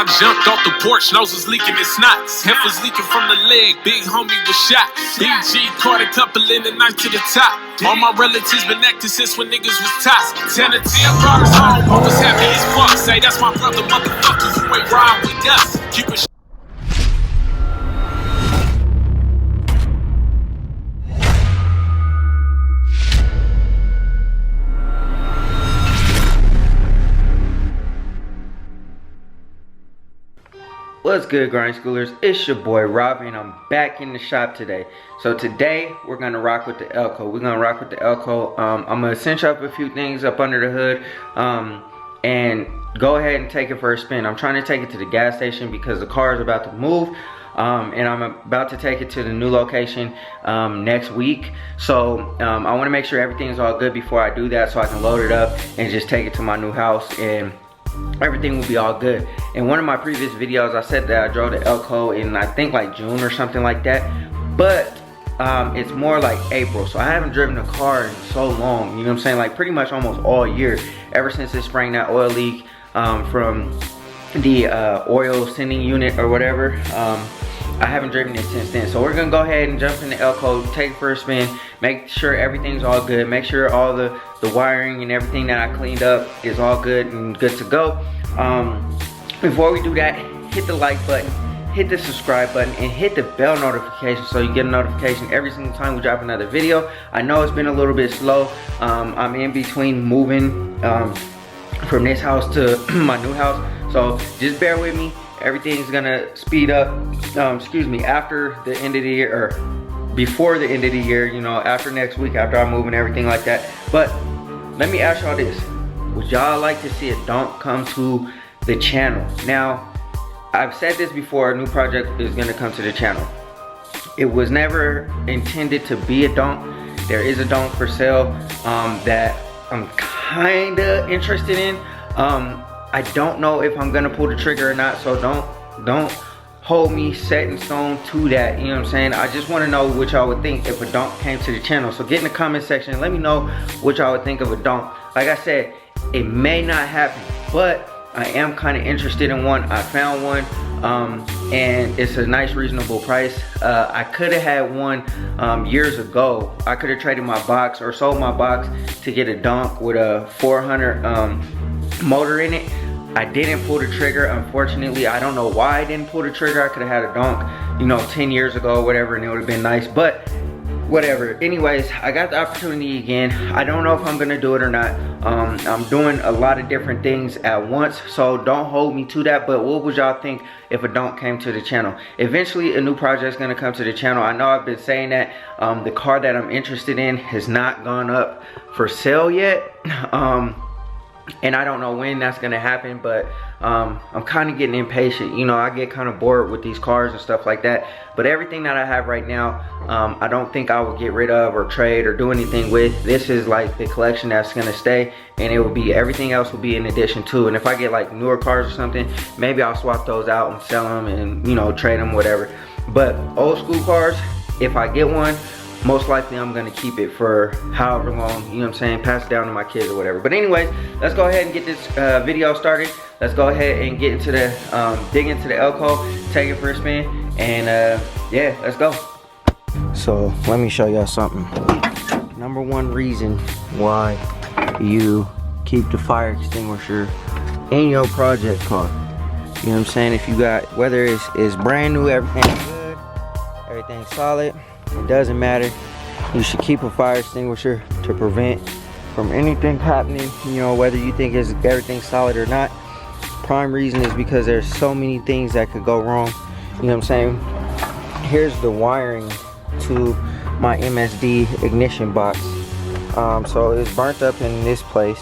I jumped off the porch, nose was leaking in snots. Hemp was leaking from the leg, big homie was shot. BG caught a couple in the knife to the top. All my relatives been acting since when niggas was tots. 10 to 10 brought us home, I was happy as fuck. Say that's my brother, motherfucker, you ain't ride with us. Keep it. What's good, grind schoolers? It's your boy Robbie and I'm back in the shop today. So today we're gonna rock with the Elko. We're gonna rock with the Elko. I'm gonna cinch up a few things up under the hood and go ahead and take it for a spin. I'm trying to take it to the gas station because the car is about to move. And I'm about to take it to the new location next week. So I want to make sure everything's all good before I do that, so I can load it up and just take it to my new house and everything will be all good. In one of my previous videos I said that I drove the Elko in I think like June or something like that, but it's more like April, so I haven't driven a car in so long, you know what I'm saying, like pretty much almost all year, ever since it sprang that oil leak from the oil sending unit or whatever. I haven't driven it since then. So we're gonna go ahead and jump in the Elko, take it for a spin, make sure everything's all good, make sure all the wiring and everything that I cleaned up is all good and good to go. Before we do that, hit the like button, hit the subscribe button, and hit the bell notification so you get a notification every single time we drop another video. I know it's been a little bit slow. I'm in between moving from this house to my new house, so just bear with me. Everything's gonna speed up, after the end of the year, or before the end of the year, you know, after next week, after I move and everything like that. But let me ask y'all this. Would y'all like to see a donk come to the channel? Now, I've said this before, a new project is gonna come to the channel. It was never intended to be a donk. There is a donk for sale that I'm kinda interested in. I don't know if I'm gonna pull the trigger or not, so don't hold me set in stone to that, you know what I'm saying? I just wanna know what y'all would think if a donk came to the channel. So get in the comment section and let me know what y'all would think of a donk. Like I said, it may not happen, but I am kinda interested in one. I found one, and it's a nice reasonable price. I could've had one years ago. I could've traded my box or sold my box to get a donk with a 400 motor in it. I didn't pull the trigger, unfortunately. I don't know why I didn't pull the trigger. I could have had a donk, you know, 10 years ago or whatever, and it would have been nice, but whatever. Anyways, I got the opportunity again. I don't know if I'm gonna do it or not. I'm doing a lot of different things at once, so don't hold me to that. But what would y'all think if a donk came to the channel? Eventually a new project's gonna come to the channel. I know I've been saying that. The car that I'm interested in has not gone up for sale yet. And I don't know when that's gonna happen, but I'm kind of getting impatient. You know, I get kind of bored with these cars and stuff like that. But everything that I have right now, I don't think I will get rid of or trade or do anything with. This is like the collection that's gonna stay, and it will be, everything else will be in addition to. And if I get like newer cars or something, maybe I'll swap those out and sell them and, you know, trade them, whatever. But old school cars, if I get one, most likely I'm gonna keep it for however long, you know what I'm saying, pass it down to my kids or whatever. But anyways, let's go ahead and get this video started. Let's go ahead and get into the, dig into the Elko, take it for a spin, and yeah, let's go. So let me show y'all something. Number one reason why you keep the fire extinguisher in your project car. You know what I'm saying? If you got, whether it's brand new, everything's good, everything's solid, it doesn't matter. You should keep a fire extinguisher to prevent from anything happening, you know, whether you think everything's solid or not. Prime reason is because there's so many things that could go wrong. You know what I'm saying? Here's the wiring to my MSD ignition box. So it's burnt up in this place,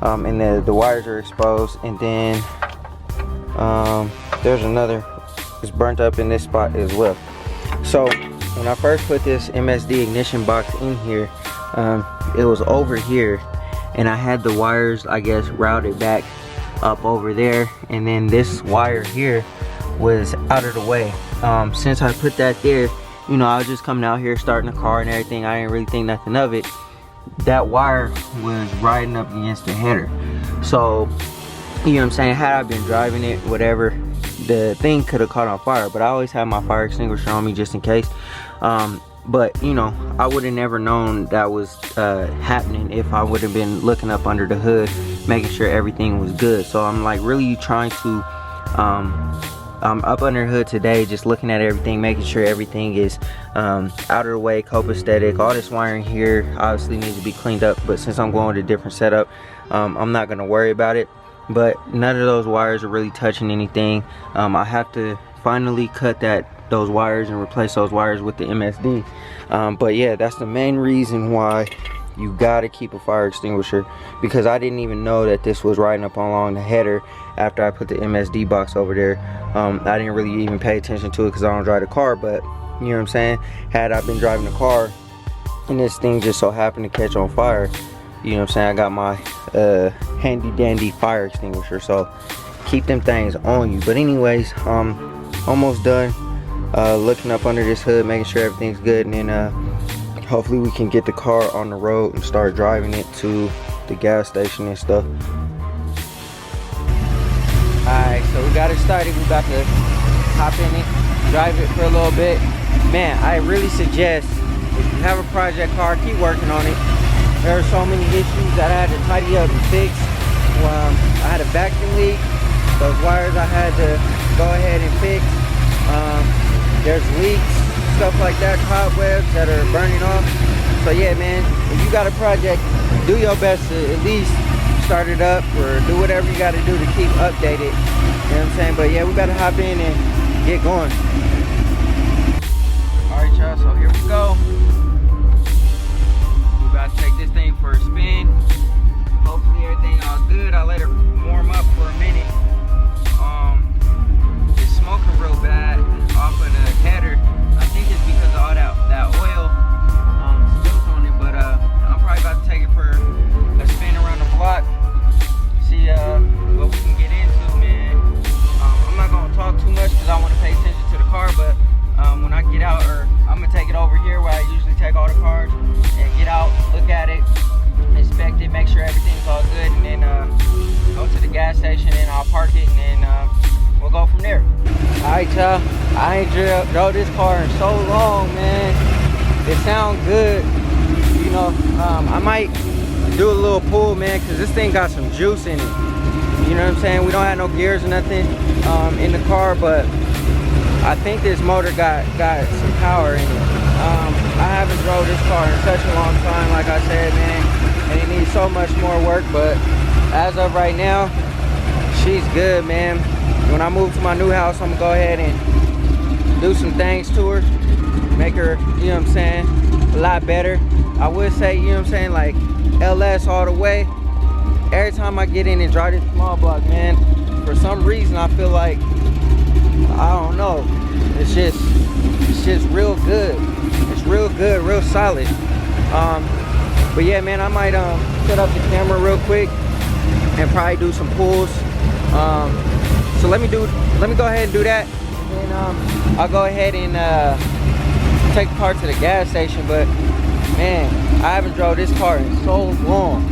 and the wires are exposed, and then there's another, it's burnt up in this spot as well. So when I first put this MSD ignition box in here, it was over here, and I had the wires, I guess, routed back up over there, and then this wire here was out of the way. Since I put that there, you know, I was just coming out here starting the car and everything. I didn't really think nothing of it. That wire was riding up against the header. So you know what I'm saying, had I been driving it, whatever, the thing could have caught on fire. But I always have my fire extinguisher on me just in case. But you know, I would have never known that was happening if I would have been looking up under the hood, making sure everything was good. So I'm like really trying to I'm up under the hood today, just looking at everything, making sure everything is out of the way, copacetic. All this wiring here obviously needs to be cleaned up, but since I'm going with a different setup, I'm not gonna worry about it. But none of those wires are really touching anything. I have to finally cut those wires and replace those wires with the MSD. But yeah, that's the main reason why you gotta keep a fire extinguisher, because I didn't even know that this was riding up along the header after I put the MSD box over there. I didn't really even pay attention to it because I don't drive the car, but you know what I'm saying, had I been driving the car and this thing just so happened to catch on fire, you know what I'm saying, I got my handy dandy fire extinguisher. So keep them things on you. But anyways, almost done looking up under this hood, making sure everything's good, and then hopefully we can get the car on the road and start driving it to the gas station and stuff. Alright, so we got it started. We about to hop in it, drive it for a little bit. Man, I really suggest, if you have a project car, keep working on it. There are so many issues that I had to tidy up and fix. I had a vacuum leak. Those wires I had to go ahead and fix. There's leaks, stuff like that, cobwebs that are burning off. So yeah, man, if you got a project, do your best to at least start it up or do whatever you got to do to keep updated. You know what I'm saying? But yeah, we got to hop in and get going. All right, y'all, so here we go. We about to take this thing for a spin. Hopefully everything all good. I let it warm up for a minute. It's smoking real bad off of the header. I think it's because of all that oil spilled on it, but I'm probably about to take it for a spin around the block, see what we can get into, man. I'm not gonna talk too much because I want to pay attention to the car, but when I get out, or I'm gonna take it over here where I usually take all the cars, and get out, look at it, inspect it, make sure everything's all good, and then go to the gas station and I'll park it, and then we'll go from there. Alright, y'all, I ain't drove this car in so long, man. It sounds good. You know, I might do a little pull, man, because this thing got some juice in it. You know what I'm saying? We don't have no gears or nothing in the car, but I think this motor got some power in it. I haven't drove this car in such a long time, like I said, man, and it needs so much more work, but as of right now, she's good, man. When I move to my new house, I'm gonna go ahead and do some things to her, make her, you know what I'm saying, a lot better. I would say, you know what I'm saying, like LS all the way. Every time I get in and drive this small block, man, for some reason I feel like, I don't know, it's just real good. It's real good, real solid. But yeah, man, I might set up the camera real quick and probably do some pulls. So let me go ahead and do that, and I'll go ahead and take the car to the gas station. But man, I haven't drove this car in so long.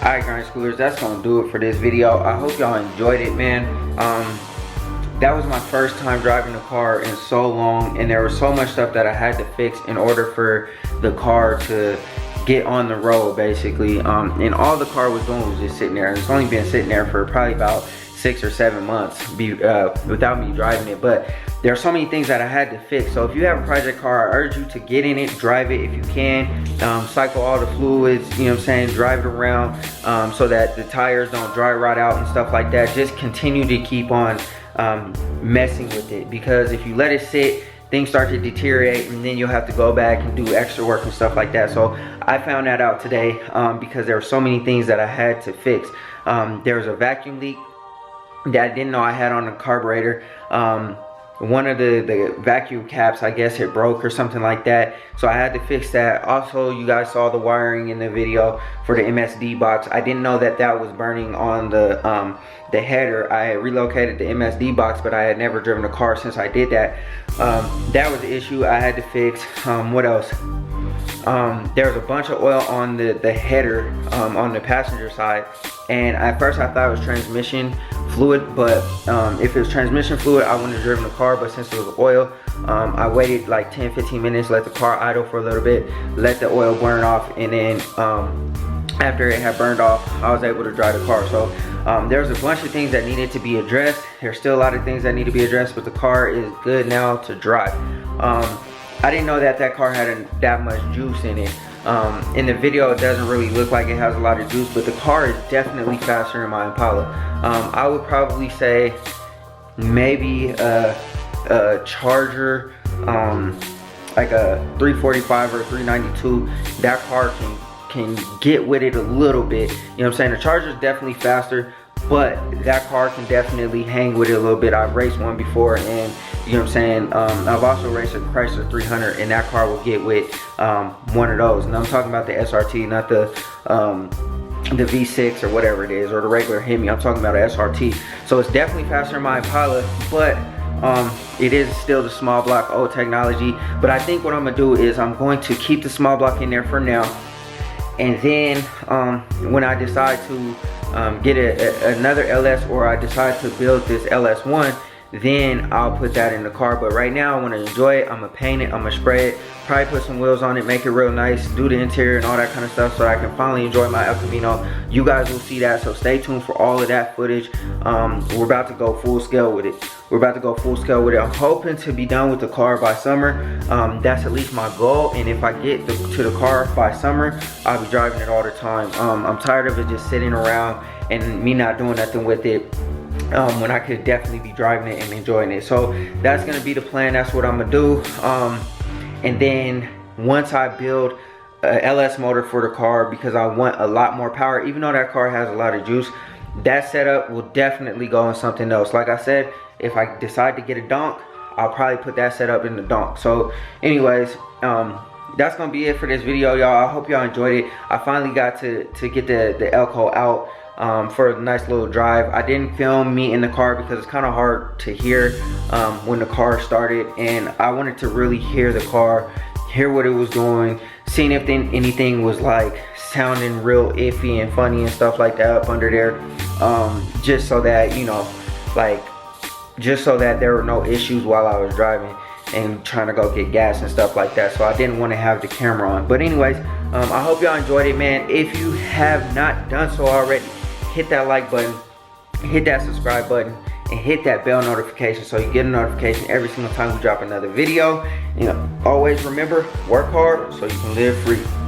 Alright, grind schoolers, that's gonna do it for this video. I hope y'all enjoyed it, man. That was my first time driving the car in so long, and there was so much stuff that I had to fix in order for the car to get on the road, basically. And all the car was doing was just sitting there. It's only been sitting there for probably about 6 or 7 months without me driving it. But there are so many things that I had to fix. So if you have a project car, I urge you to get in it, drive it if you can, cycle all the fluids, you know what I'm saying, drive it around so that the tires don't dry rot out and stuff like that. Just continue to keep on messing with it, because if you let it sit, things start to deteriorate, and then you'll have to go back and do extra work and stuff like that. So I found that out today because there were so many things that I had to fix. There was a vacuum leak that I didn't know I had on the carburetor. One of the vacuum caps, I guess it broke or something like that, so I had to fix that. Also, you guys saw the wiring in the video for the MSD box. I didn't know that that was burning on the header. I had relocated the MSD box, but I had never driven a car since I did that. That was the issue I had to fix. What else? There was a bunch of oil on the header on the passenger side, and at first I thought it was transmission fluid, but if it was transmission fluid, I wouldn't have driven the car. But since it was oil, I waited like 10-15 minutes, let the car idle for a little bit, let the oil burn off, and then after it had burned off, I was able to drive the car. So there's a bunch of things that needed to be addressed. There's still a lot of things that need to be addressed, but the car is good now to drive. I didn't know that that car had that much juice in it. In the video, it doesn't really look like it has a lot of juice, but the car is definitely faster than my Impala. I would probably say maybe a Charger, like a 345 or 392. That car can get with it a little bit. You know what I'm saying? The Charger is definitely faster, but that car can definitely hang with it a little bit. I've raced one before, and you know what I'm saying, I've also raced a Chrysler 300, and that car will get with one of those. And I'm talking about the SRT, not the V6 or whatever it is, or the regular Hemi. I'm talking about an SRT. So it's definitely faster than my Impala, but it is still the small block old technology. But I think what I'm gonna do is I'm going to keep the small block in there for now, and then when I decide to get another LS, or I decide to build this LS1, then I'll put that in the car. But right now I want to enjoy it. I'm gonna paint it, I'm gonna spray it, probably put some wheels on it, make it real nice, do the interior and all that kind of stuff, so I can finally enjoy my El Camino. You guys will see that, so stay tuned for all of that footage. We're about to go full scale with it. I'm hoping to be done with the car by summer. That's at least my goal, and if I get to the car by summer, I'll be driving it all the time. I'm tired of it just sitting around and me not doing nothing with it, when I could definitely be driving it and enjoying it. So that's gonna be the plan. That's what I'm gonna do. And then once I build a LS motor for the car, because I want a lot more power, even though that car has a lot of juice, that setup will definitely go in something else. Like I said, if I decide to get a donk, I'll probably put that setup in the donk. So anyways, that's gonna be it for this video, y'all. I hope y'all enjoyed it. I finally got to get the Elko out for a nice little drive. I didn't film me in the car because it's kind of hard to hear when the car started, and I wanted to really hear the car, hear what it was doing, seeing if anything was like sounding real iffy and funny and stuff like that up under there, just so that, you know, like, just so that there were no issues while I was driving and trying to go get gas and stuff like that. So I didn't want to have the camera on. But anyways, I hope y'all enjoyed it, man. If you have not done so already, hit that like button, hit that subscribe button, and hit that bell notification so you get a notification every single time we drop another video. You know, always remember, work hard so you can live free.